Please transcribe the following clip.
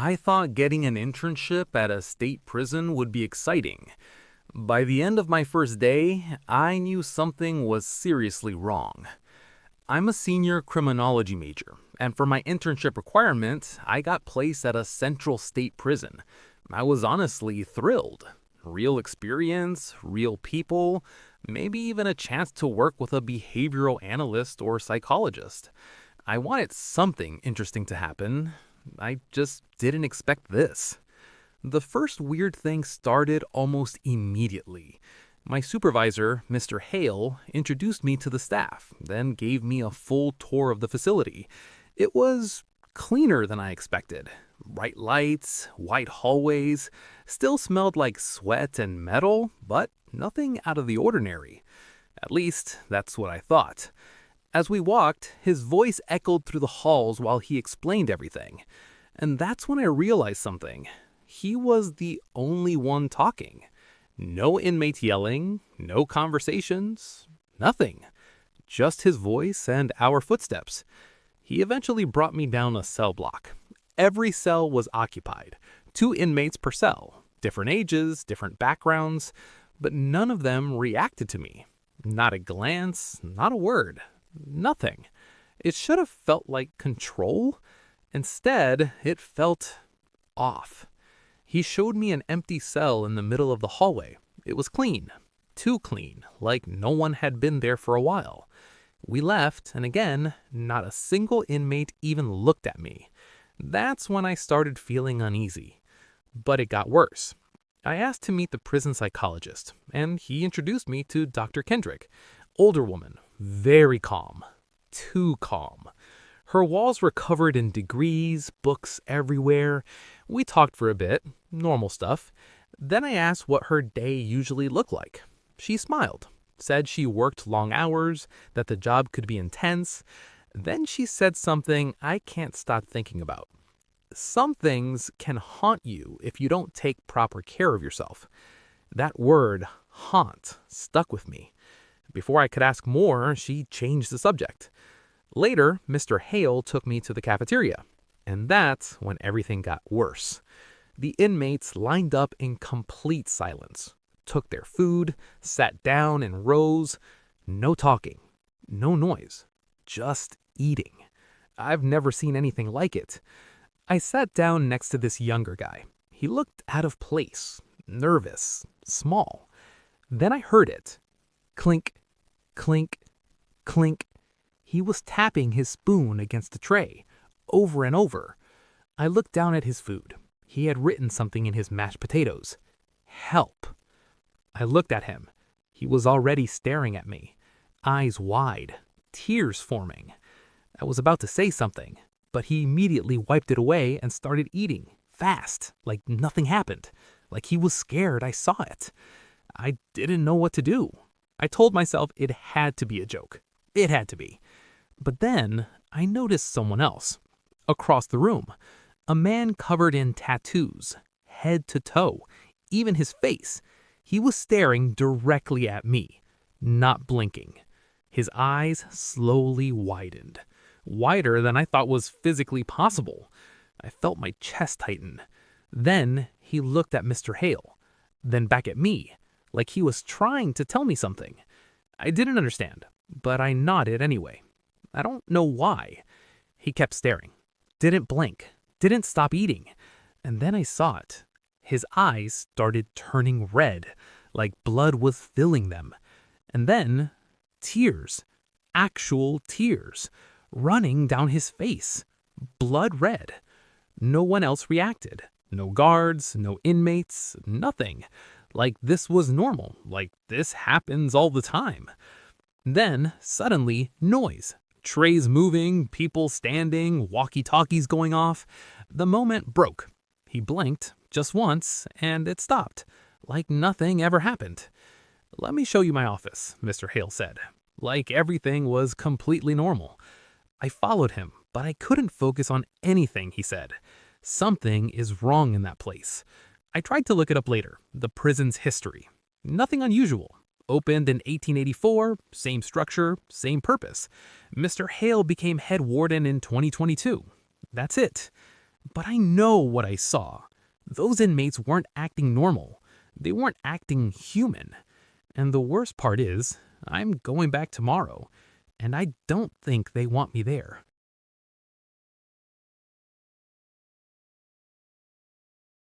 I thought getting an internship at a state prison would be exciting. By the end of my first day, I knew something was seriously wrong. I'm a senior criminology major, and for my internship requirement, I got placed at a central state prison. I was honestly thrilled. Real experience, real people, maybe even a chance to work with a behavioral analyst or psychologist. I wanted something interesting to happen. I just didn't expect this. The first weird thing started almost immediately. My supervisor, Mr. Hale, introduced me to the staff, then gave me a full tour of the facility. It was cleaner than I expected. Bright lights, white hallways, still smelled like sweat and metal, but nothing out of the ordinary. At least, that's what I thought. As we walked, his voice echoed through the halls while he explained everything. And that's when I realized something. He was the only one talking. No inmates yelling, no conversations, nothing. Just his voice and our footsteps. He eventually brought me down a cell block. Every cell was occupied. 2 inmates per cell. Different ages, different backgrounds, but none of them reacted to me. Not a glance, not a word. Nothing. It should have felt like control. Instead, it felt off. He showed me an empty cell in the middle of the hallway. It was clean. Too clean, like no one had been there for a while. We left, and again, not a single inmate even looked at me. That's when I started feeling uneasy. But it got worse. I asked to meet the prison psychologist, and he introduced me to Dr. Kendrick. Older woman, very calm. Too calm. Her walls were covered in degrees, books everywhere. We talked for a bit, normal stuff. Then I asked what her day usually looked like. She smiled, said she worked long hours, that the job could be intense. Then she said something I can't stop thinking about. Some things can haunt you if you don't take proper care of yourself. That word, haunt, stuck with me. Before I could ask more, she changed the subject. Later, Mr. Hale took me to the cafeteria, and that's when everything got worse. The inmates lined up in complete silence, took their food, sat down in rows. No talking, no noise, just eating. I've never seen anything like it. I sat down next to this younger guy. He looked out of place, nervous, small. Then I heard it. Clink, clink, clink. He was tapping his spoon against the tray, over and over. I looked down at his food. He had written something in his mashed potatoes. Help. I looked at him. He was already staring at me, eyes wide, tears forming. I was about to say something, but he immediately wiped it away and started eating, fast, like nothing happened, like he was scared I saw it. I didn't know what to do. I told myself it had to be a joke. It had to be. But then I noticed someone else. Across the room, a man covered in tattoos, head to toe, even his face. He was staring directly at me, not blinking. His eyes slowly widened, wider than I thought was physically possible. I felt my chest tighten. Then he looked at Mr. Hale, then back at me, like he was trying to tell me something. I didn't understand, but I nodded anyway. I don't know why. He kept staring, didn't blink, didn't stop eating. And then I saw it. His eyes started turning red, like blood was filling them. And then tears, actual tears, running down his face, blood red. No one else reacted. No guards, no inmates, nothing. Like this was normal, like this happens all the time. Then, suddenly, noise. Trays moving, people standing, walkie-talkies going off. The moment broke. He blinked just once, and it stopped, like nothing ever happened. "Let me show you my office," Mr. Hale said, like everything was completely normal. I followed him, but I couldn't focus on anything he said. Something is wrong in that place. I tried to look it up later, the prison's history. Nothing unusual. Opened in 1884, same structure, same purpose. Mr. Hale became head warden in 2022. That's it. But I know what I saw. Those inmates weren't acting normal. They weren't acting human. And the worst part is, I'm going back tomorrow, and I don't think they want me there.